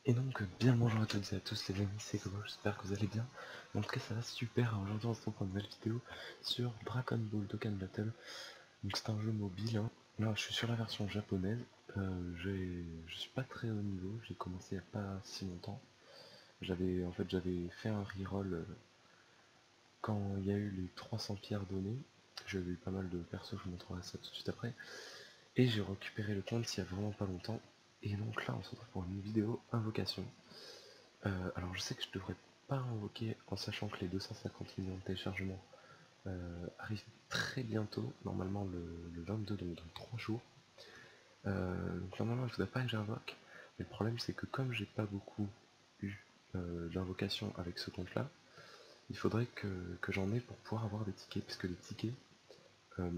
Et donc, bien le bonjour à toutes et à tous les amis, c'est Kobo, j'espère que vous allez bien. En tout cas, ça va super. Aujourd'hui, on se retrouve pour une nouvelle vidéo sur Dragon Ball Dokkan Battle. Donc, c'est un jeu mobile, hein. Là, je suis sur la version japonaise. Je suis pas très haut niveau, j'ai commencé il n'y a pas si longtemps. J'avais fait un reroll quand il y a eu les 300 pierres données. J'avais eu pas mal de persos, je vous montrerai ça tout de suite après. Et j'ai récupéré le compte il y a vraiment pas longtemps. Et donc là, on se retrouve pour une vidéo invocation. Alors je sais que je devrais pas invoquer en sachant que les 250 millions de téléchargements arrivent très bientôt, normalement le 22, donc dans 3 jours. Donc normalement il ne faudrait pas que j'invoque, mais le problème c'est que comme j'ai pas beaucoup eu d'invocation avec ce compte là, il faudrait que j'en ai pour pouvoir avoir des tickets, puisque les tickets euh,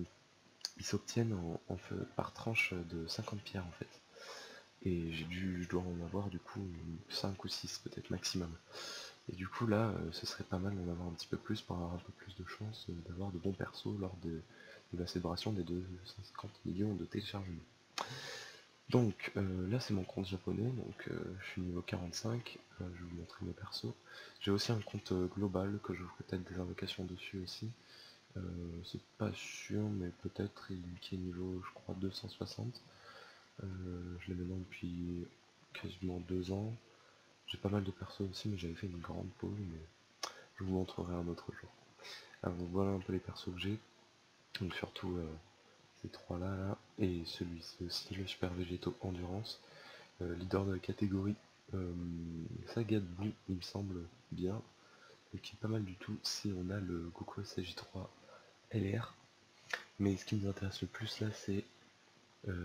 ils s'obtiennent par tranche de 50 pierres en fait. Et je dois en avoir du coup 5 ou 6 peut-être maximum. Et du coup là, ce serait pas mal d'en avoir un petit peu plus pour avoir un peu plus de chance d'avoir de bons persos lors de la célébration des 250 millions de téléchargements. Donc là c'est mon compte japonais, donc je suis niveau 45, je vais vous montrer mes persos. J'ai aussi un compte global que je ferai peut-être des invocations dessus aussi. C'est pas sûr, mais peut-être qui est niveau je crois 260. Je l'ai maintenant depuis quasiment 2 ans. J'ai pas mal de persos aussi, mais j'avais fait une grande pause, mais je vous montrerai un autre jour. Alors voilà un peu les persos que j'ai, donc surtout ces trois là, et celui-ci aussi, le Super Végétaux Endurance, leader de la catégorie Saga de Boue, il me semble bien, et qui est pas mal du tout si on a le Goku SJ3 LR. Mais ce qui nous intéresse le plus là, c'est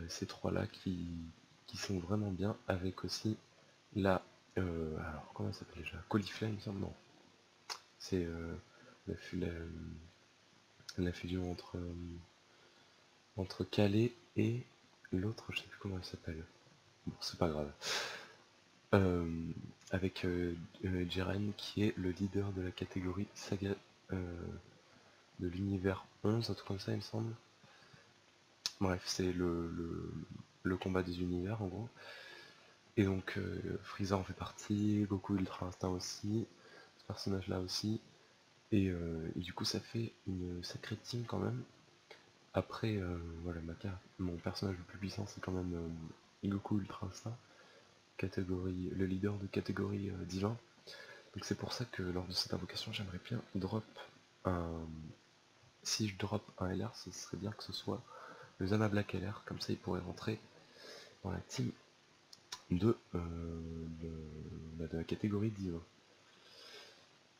ces trois là qui sont vraiment bien, avec aussi la... alors comment ça s'appelle déjà, Caulifla il me semble, non. C'est la, la fusion entre Calais et l'autre, je sais plus comment elle s'appelle. Bon, c'est pas grave. Euh, avec Jiren qui est le leader de la catégorie saga de l'univers 11, un truc comme ça il me semble. Bref, c'est le combat des univers en gros. Et donc Freezer en fait partie, Goku Ultra Instinct aussi, ce personnage là aussi. Et du coup ça fait une sacrée team quand même. Après, voilà, mon personnage le plus puissant c'est quand même Goku Ultra Instinct, le leader de catégorie divin. Donc c'est pour ça que lors de cette invocation, j'aimerais bien drop un... Si je drop un LR, ce serait bien que ce soit le Zama Black LR, comme ça il pourrait rentrer dans la team de la catégorie divin.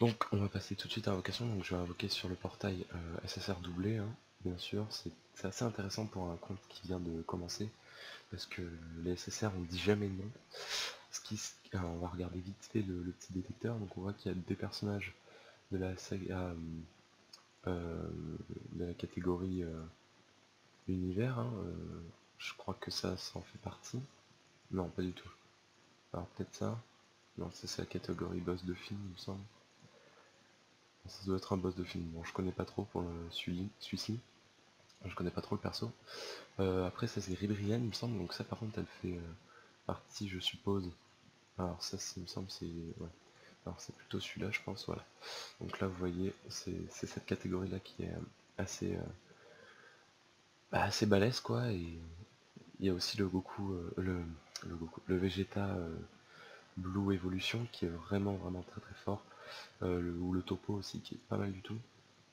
Donc on va passer tout de suite à l'invocation, donc je vais invoquer sur le portail SSR doublé, hein, bien sûr, c'est assez intéressant pour un compte qui vient de commencer, parce que les SSR on dit jamais non. On va regarder vite fait le petit détecteur, donc on voit qu'il y a des personnages de la saga de la catégorie univers, hein, je crois que ça en fait partie. Non, pas du tout. Alors peut-être ça. Non, c'est la catégorie boss de film, il me semble. Ça doit être un boss de film. Bon, je connais pas trop pour celui-ci. Je connais pas trop le perso. Après, ça c'est Ribrian, il me semble. Donc ça, par contre, elle fait partie, je suppose. Alors ça, il me semble, c'est... Ouais. Alors c'est plutôt celui-là, je pense, voilà. Donc là, vous voyez, c'est cette catégorie-là qui est assez, assez balèze, quoi. Et il y a aussi le Goku, le Vegeta Blue Evolution qui est vraiment très très fort. Ou le Topo aussi qui est pas mal du tout.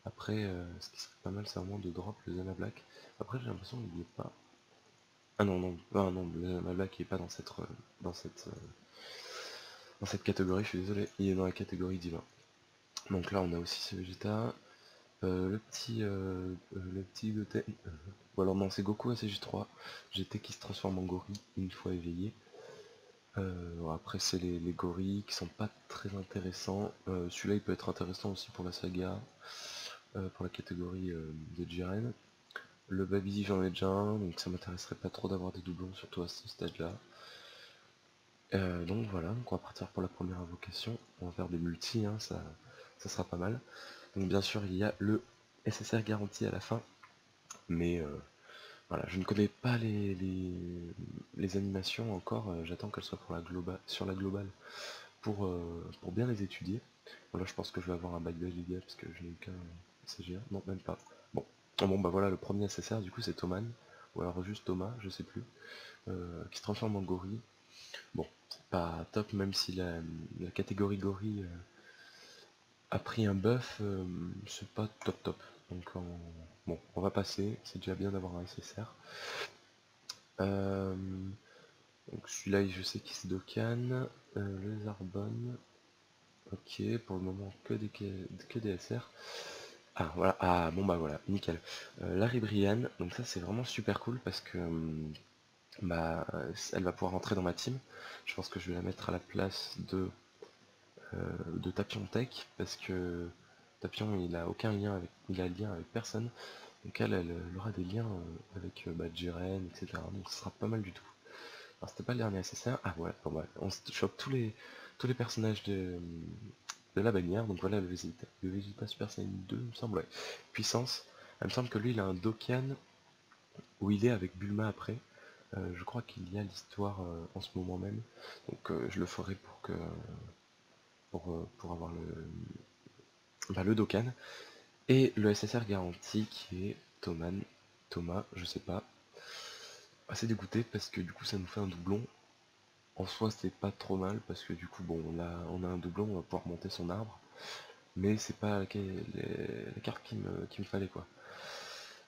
Après, ce qui serait pas mal, c'est vraiment de drop le Zama Black. Après, j'ai l'impression qu'il n'y est pas. Ah non, non, non, le Zama Black il est pas dans cette, euh, dans cette catégorie, je suis désolé, il est dans la catégorie divin. Donc là, on a aussi ce Vegeta, le petit Goten, ou alors non, c'est Goku SJ3, GT qui se transforme en gorille une fois éveillé. Après, c'est les gorilles qui sont pas très intéressants. Celui-là, il peut être intéressant aussi pour la saga, pour la catégorie de Jiren. Le Baby, j'en ai déjà un, donc ça m'intéresserait pas trop d'avoir des doublons, surtout à ce stade-là. Donc voilà, donc on va partir pour la première invocation. On va faire des multis, hein, ça sera pas mal. Donc bien sûr, il y a le SSR garanti à la fin, mais Voilà, je ne connais pas les animations encore, j'attends qu'elles soient pour sur la globale pour bien les étudier. Bon, là je pense que je vais avoir un bac de LIGA parce que je n'ai eu qu'un CGA, non même pas. Bon. Bon bah voilà, le premier SSR du coup c'est Thoman, ou alors juste Thomas, je sais plus, qui se transforme en gorille. Bon, c'est pas top même si la catégorie gorille a pris un buff, c'est pas top top. Donc bon, on va passer, c'est déjà bien d'avoir un SSR. Donc celui-là je sais qu'il se Dokkan, le Zarbon, ok, pour le moment que des SR. Ah voilà, ah bon bah voilà, nickel. Larry Brian, donc ça c'est vraiment super cool parce que bah elle va pouvoir rentrer dans ma team. Je pense que je vais la mettre à la place de Tapion Tech parce que Tapion il a aucun lien avec, il a lien avec personne. Donc elle aura des liens avec Jiren, etc. Donc ce sera pas mal du tout. Alors c'était pas le dernier SSR. Ah ouais, bon, ouais. On se chope tous les personnages de la bannière. Donc voilà le Vegeta Super Saiyan 2, il me semble, ouais. Puissance. Il me semble que lui il a un Dokkan où il est avec Bulma après. Je crois qu'il y a l'histoire en ce moment même. Donc je le ferai pour avoir le Dokkan. Et le SSR garanti qui est Thomas, je sais pas. Assez dégoûté parce que du coup ça nous fait un doublon. En soi c'est pas trop mal parce que du coup bon on a un doublon, on va pouvoir monter son arbre. Mais c'est pas la carte qu'il me fallait quoi.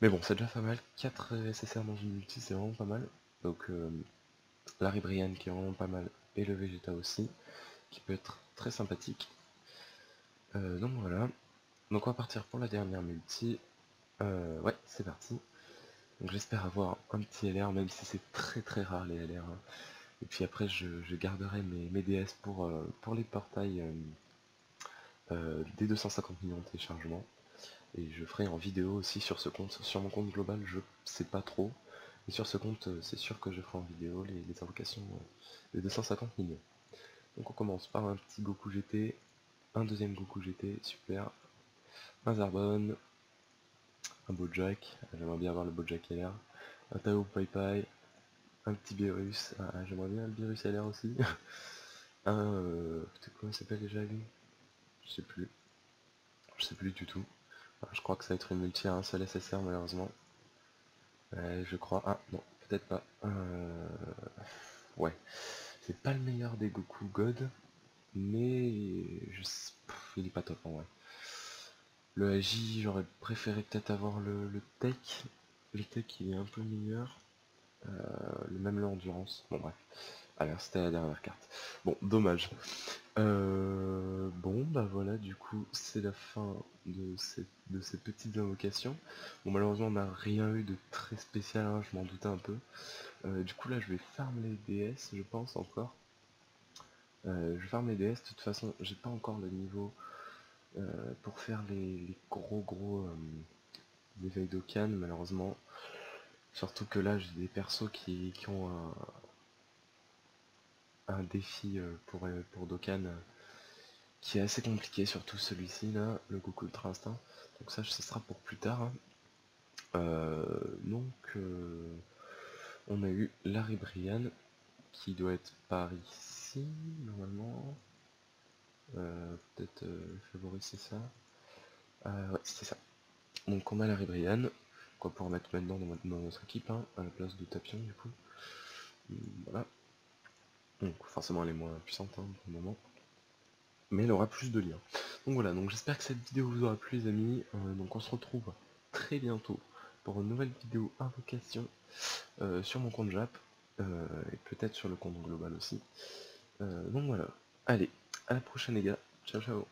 Mais bon c'est déjà pas mal, 4 SSR dans une multi c'est vraiment pas mal. Donc Larry Brian qui est vraiment pas mal et le Vegeta aussi, qui peut être très sympathique. Donc voilà. Donc on va partir pour la dernière multi. Ouais c'est parti. Donc j'espère avoir un petit LR même si c'est très rare les LR. Hein. Et puis après je garderai mes DS pour les portails des 250 millions de téléchargements. Et je ferai en vidéo aussi sur ce compte, sur mon compte global je sais pas trop. Mais sur ce compte c'est sûr que je ferai en vidéo les invocations des 250 millions. Donc on commence par un petit Goku GT, un deuxième Goku GT, super, un Zarbon, un Bojack, j'aimerais bien avoir le Bojack LR, un Tao Pai Pai, un petit Beerus, j'aimerais bien le Beerus LR aussi, un... putain, comment il s'appelle déjà lui? Je sais plus du tout. Je crois que ça va être une multi à un seul SSR malheureusement. Je crois, ah non, peut-être pas. Ouais, c'est pas le meilleur des Goku God, mais il est pas top en vrai. Le AJ, j'aurais préféré peut-être avoir le Tech. Le Tech, il est un peu meilleur. Même l'endurance. Bon, bref. Alors, c'était la dernière carte. Bon, dommage. Bon, bah voilà, du coup, c'est la fin de ces petites invocations. Bon, malheureusement, on n'a rien eu de très spécial, hein, je m'en doutais un peu. Du coup, là, je vais farm les DS, je pense, encore. Je farm les DS, de toute façon, j'ai pas encore le niveau pour faire les gros éveils d'Okan, malheureusement. Surtout que là, j'ai des persos qui ont un défi pour Dokkan qui est assez compliqué, surtout celui-ci là, le Goku Ultra Instinct. Donc ça, ce sera pour plus tard. Hein. Donc, on a eu Larry Brian qui doit être par ici, normalement. Peut-être favori, c'est ça. Ouais, c'est ça. Donc on a Larry Brian, qu'on va pouvoir mettre maintenant dans notre équipe, hein, à la place de Tapion du coup. Voilà. Donc forcément elle est moins puissante hein, pour le moment. Mais elle aura plus de liens. Donc voilà, donc j'espère que cette vidéo vous aura plu les amis. Donc on se retrouve très bientôt pour une nouvelle vidéo invocation sur mon compte Jap. Et peut-être sur le compte global aussi. Donc voilà. Allez, à la prochaine les gars. Ciao ciao.